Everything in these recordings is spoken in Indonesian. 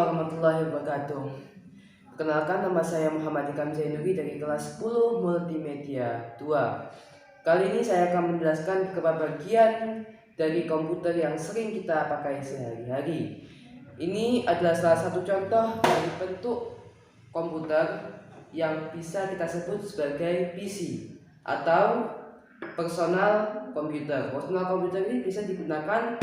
warahmatullahi wabarakatuh. Perkenalkan, nama saya Muhammad Ikam Zainuddin dari kelas 10 Multimedia 2. Kali ini saya akan menjelaskan beberapa bagian dari komputer yang sering kita pakai sehari-hari. Ini adalah salah satu contoh dari bentuk komputer yang bisa kita sebut sebagai PC atau personal komputer. Personal komputer ini bisa digunakan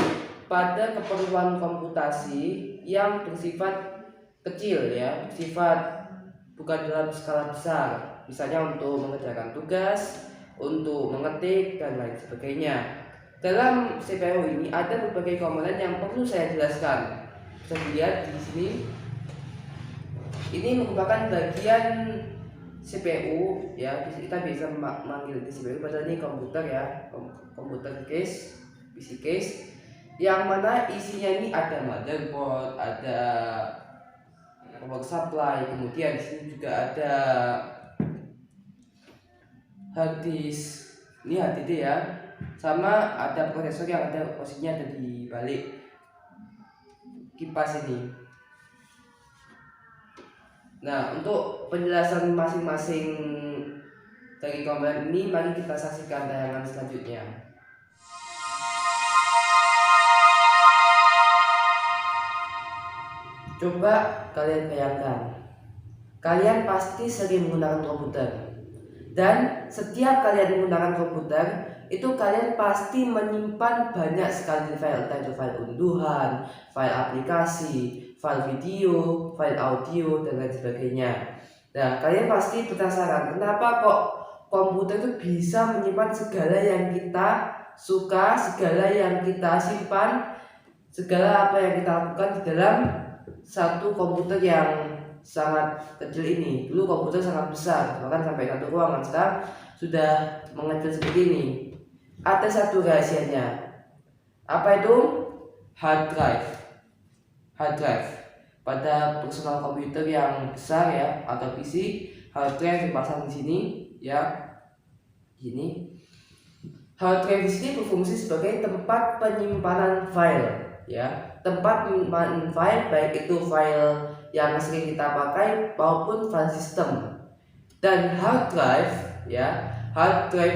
pada keperluan komputasi yang bersifat kecil, bersifat bukan dalam skala besar, misalnya untuk mengerjakan tugas, untuk mengetik dan lain sebagainya. Dalam CPU ini ada berbagai komponen yang perlu saya jelaskan. Bisa dilihat di sini. Ini merupakan bagian CPU, kita bisa memanggil di CPU padahal ini komputer, komputer case, PC case, yang mana isinya ini ada motherboard, ada power supply, kemudian di sini juga ada hard disk, ini HDD sama ada prosesor yang ada posisinya ada di balik kipas ini. Nah, untuk penjelasan masing-masing dari komponen ini, mari kita saksikan tayangan selanjutnya. Coba kalian bayangkan, kalian pasti sering menggunakan komputer, dan setiap kalian menggunakan komputer itu kalian pasti menyimpan banyak sekali file, entah itu file unduhan, file aplikasi, file video, file audio, dan lain sebagainya. Nah, kalian pasti penasaran kenapa kok komputer itu bisa menyimpan segala yang kita suka, segala yang kita simpan, segala apa yang kita lakukan di dalam satu komputer yang sangat kecil ini. Dulu komputer sangat besar, bahkan sampai satu ruangan. Sekarang sudah mengecil seperti ini. Ada satu rahasianya. Apa itu? Hard drive. Hard drive. Pada personal komputer yang besar atau PC, hard drive dipasang di sini Gini. Hard drive di sini berfungsi sebagai tempat penyimpanan file, tempat penyimpanan file, baik itu file yang sering kita pakai maupun file system. Dan hard drive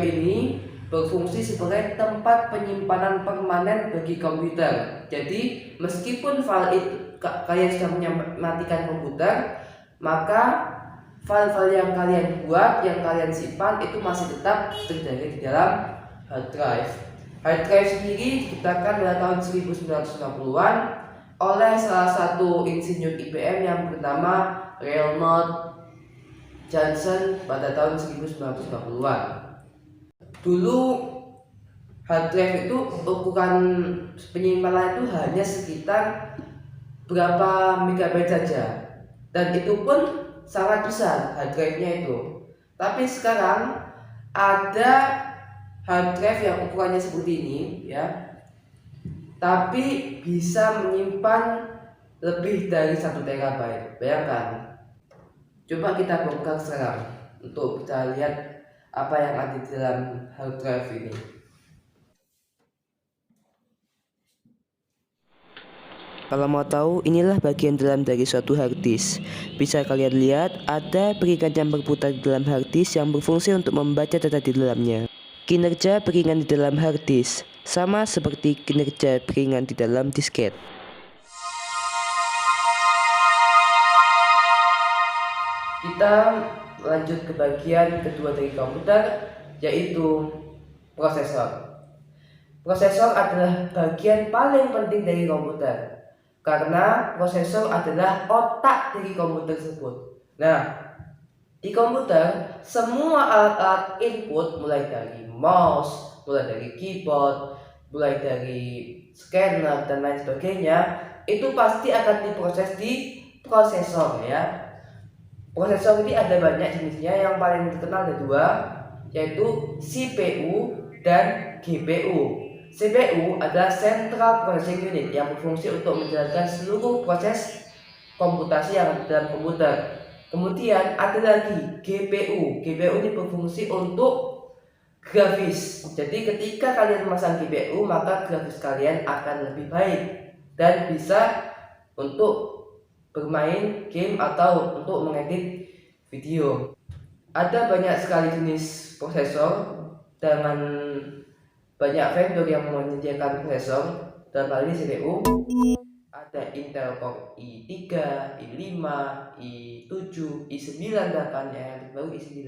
ini berfungsi sebagai tempat penyimpanan permanen bagi komputer. Jadi meskipun file itu kalian sudah mematikan komputer, maka file-file yang kalian buat, yang kalian simpan itu masih tetap terjaga di dalam hard drive. Hard drive sendiri diciptakan pada tahun 1950-an oleh salah satu insinyur IBM yang bernama Reynolds Johnson pada tahun 1950-an. Dulu hard drive itu ukuran penyimpanan itu hanya sekitar berapa megabyte saja, dan itu pun sangat besar hard drive-nya itu. Tapi sekarang ada hard drive yang ukurannya seperti ini tapi bisa menyimpan lebih dari 1 terabyte. Bayangkan. Coba kita bongkar sekarang untuk kita lihat apa yang ada di dalam hard drive ini. Kalau mau tahu, inilah bagian dalam dari suatu hard disk. Bisa kalian lihat ada piringan yang berputar di dalam hard disk yang berfungsi untuk membaca data di dalamnya. Kinerja piringan di dalam hard disk sama seperti kinerja piringan di dalam disket. Kita lanjut ke bagian kedua dari komputer, yaitu prosesor. Prosesor adalah bagian paling penting dari komputer, karena prosesor adalah otak dari komputer tersebut. Nah, di komputer semua alat-alat input, mulai dari mouse, mulai dari keyboard, mulai dari scanner dan lain sebagainya, itu pasti akan diproses di prosesor Prosesor ini ada banyak jenisnya, yang paling terkenal ada dua, yaitu CPU dan GPU. CPU adalah Central Processing Unit yang berfungsi untuk menjalankan seluruh proses komputasi yang ada dalam komputer. Kemudian ada lagi GPU. GPU ini berfungsi untuk grafis. Jadi ketika kalian memasang GPU, maka grafis kalian akan lebih baik dan bisa untuk bermain game atau untuk mengedit video. Ada banyak sekali jenis prosesor dengan banyak vendor yang menyediakan prosesor, dalam hal ini CPU. Ada Intel Core i3, i5, i7, i9 bahkan yang terbaru i9.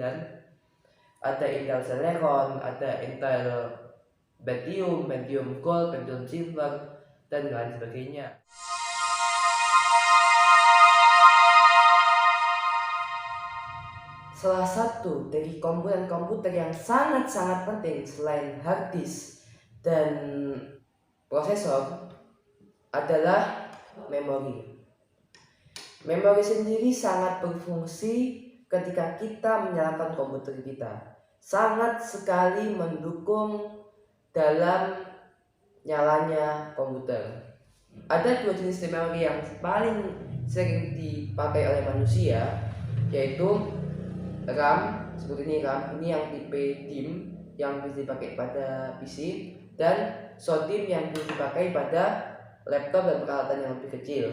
Ada Intel Celeron, ada Intel Pentium, Pentium Gold, Pentium Silver, dan lain sebagainya. Salah satu dari komponen komputer yang sangat-sangat penting selain hard disk dan prosesor adalah memori. Memori sendiri sangat berfungsi ketika kita menyalakan komputer kita. Sangat sekali mendukung dalam nyalanya komputer. Ada dua jenis memori yang paling sering dipakai oleh manusia, yaitu RAM, seperti ini RAM, ini yang tipe DIMM yang bisa dipakai pada PC, dan SODIMM yang bisa dipakai pada laptop dan peralatan yang lebih kecil.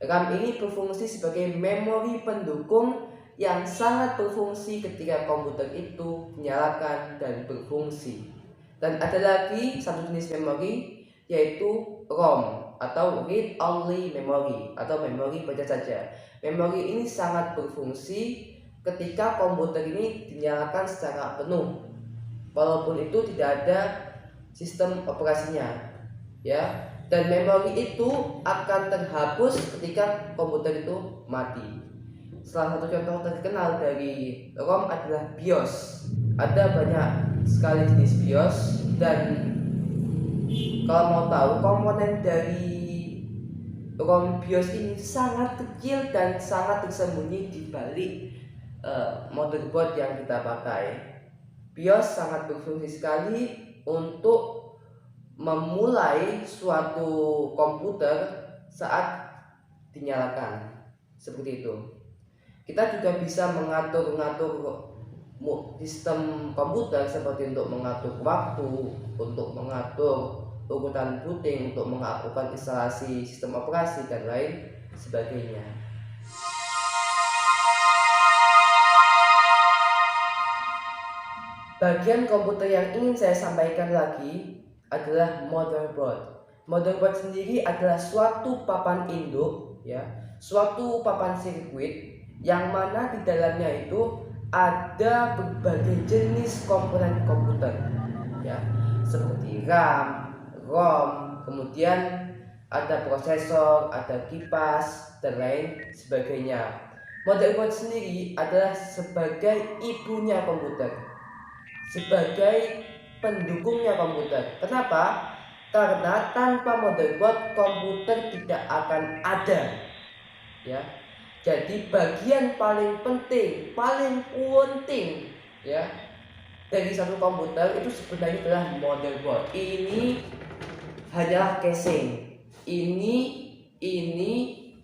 RAM ini berfungsi sebagai memori pendukung yang sangat berfungsi ketika komputer itu dinyalakan dan berfungsi. Dan ada lagi satu jenis memori, yaitu ROM atau read only memory atau memori baca saja. Memori ini sangat berfungsi ketika komputer ini dinyalakan secara penuh, walaupun itu tidak ada sistem operasinya, ya. Dan memori itu akan terhapus ketika komputer itu mati. Salah satu contoh terkenal dari ROM adalah BIOS. Ada banyak sekali jenis BIOS, dan kalau mau tahu, komponen dari ROM BIOS ini sangat kecil dan sangat tersembunyi di balik motherboard yang kita pakai. BIOS sangat berfungsi sekali untuk memulai suatu komputer saat dinyalakan, seperti itu. Kita juga bisa mengatur-ngatur sistem komputer seperti untuk mengatur waktu, untuk mengatur urutan booting, untuk melakukan instalasi sistem operasi dan lain sebagainya. Bagian komputer yang ingin saya sampaikan lagi adalah motherboard. Motherboard sendiri adalah suatu papan induk, ya, suatu papan sirkuit yang mana di dalamnya itu ada berbagai jenis komponen komputer, ya, seperti RAM, ROM, kemudian ada prosesor, ada kipas, dan lain sebagainya. Motherboard sendiri adalah sebagai ibunya komputer, sebagai pendukungnya komputer. Kenapa? Karena tanpa motherboard komputer tidak akan ada, ya. Jadi bagian paling penting, ya, dari satu komputer itu sebenarnya adalah motherboard. Ini hanyalah casing. Ini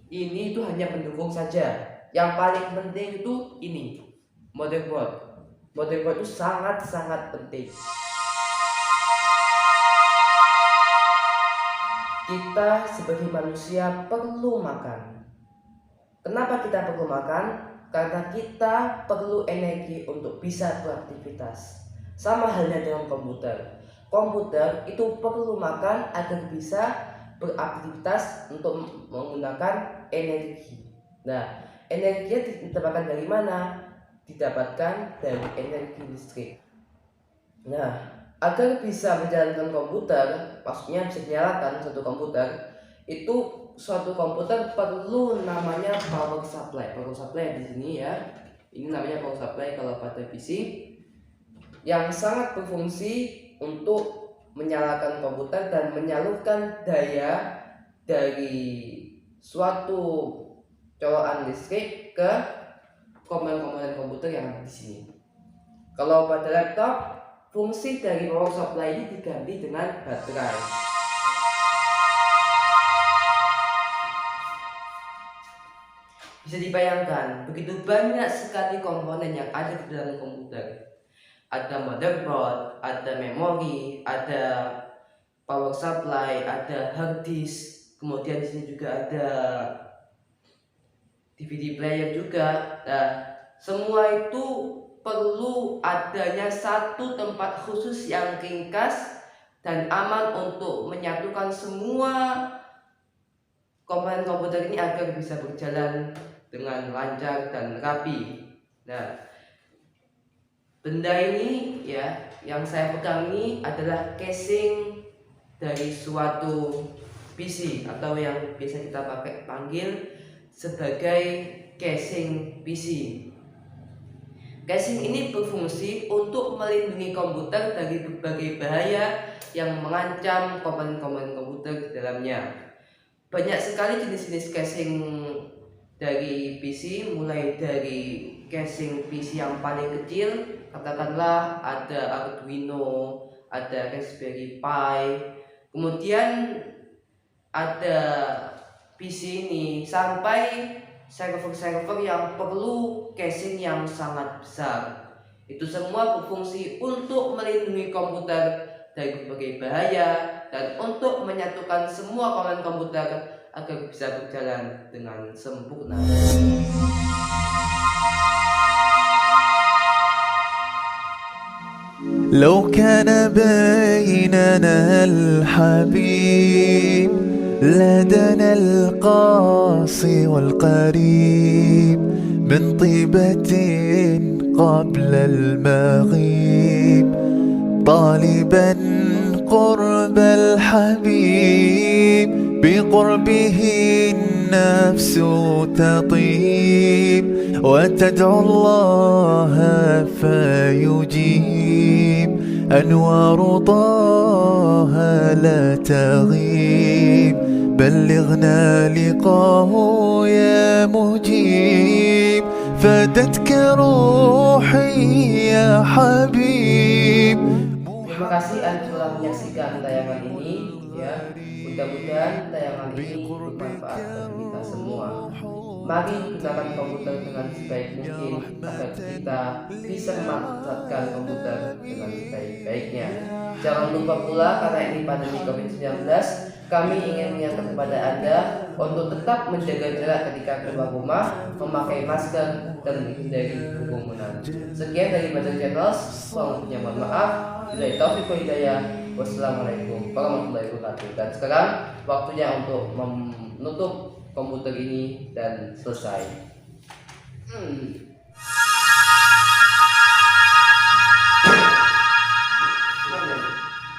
itu hanya pendukung saja. Yang paling penting itu ini, motherboard. Motherboard itu sangat-sangat penting. Kita sebagai manusia perlu makan. Kenapa kita perlu makan? Karena kita perlu energi untuk bisa beraktivitas. Sama halnya dengan komputer. Komputer itu perlu makan agar bisa beraktivitas untuk menggunakan energi. Nah, energi didapatkan dari mana? Didapatkan dari energi listrik. Nah, agar bisa menjalankan komputer, maksudnya bisa dinyalakan satu komputer, itu suatu komputer perlu namanya power supply. Power supply di sini, ya. Ini namanya power supply kalau pada PC, yang sangat berfungsi untuk menyalakan komputer dan menyalurkan daya dari suatu colokan listrik ke komponen-komponen komputer yang ada di sini. Kalau pada laptop, fungsi dari power supply ini diganti dengan baterai. Bisa dibayangkan, begitu banyak sekali komponen yang ada di dalam komputer. Ada motherboard, ada memori, ada power supply, ada hard disk, kemudian di sini juga ada DVD player juga. Nah, semua itu perlu adanya satu tempat khusus yang ringkas dan aman untuk menyatukan semua komponen komputer ini agar bisa berjalan dengan lancar dan rapi. Nah, benda ini ya yang saya pegang ini adalah casing dari suatu PC atau yang biasa kita panggil sebagai casing PC. Casing ini berfungsi untuk melindungi komputer dari berbagai bahaya yang mengancam komponen-komponen komputer di dalamnya. Banyak sekali jenis-jenis casing dari PC, mulai dari casing PC yang paling kecil, katakanlah ada Arduino, ada Raspberry Pi, kemudian ada PC ini sampai server-server yang perlu casing yang sangat besar. Itu semua berfungsi untuk melindungi komputer dari berbagai bahaya dan untuk menyatukan semua komponen komputer agar bisa berjalan dengan sempurna. لو كان بيننا الحبيب لدنا القاصي والقريب من طيبة قبل المغيب طالبا قرب الحبيب بقربه النفس تطيب وتدعو الله فيجيب أنوار طه لا تغيب بلغنا لقاه يا مجيب فدتك روحي يا حبيب. Terima kasih Anda telah menyaksikan tayangan ini ya. Mudah-mudahan tayangan ini bermanfaat bagi kita semua. Mari gunakan komputer dengan sebaik mungkin agar kita bisa memanfaatkan komputer dengan sebaik-baiknya. Jangan lupa pula, karena ini pandemi COVID-19, kami ingin mengingatkan kepada Anda untuk tetap menjaga jarak ketika keluar rumah, memakai masker, dan menghindari kerumunan. Sekian dari Badar Channels, mohon maaf. Bila taufiq wal hidayah. Wassalamualaikum warahmatullahi wabarakatuh. Dan sekarang waktunya untuk menutup komputer ini dan selesai.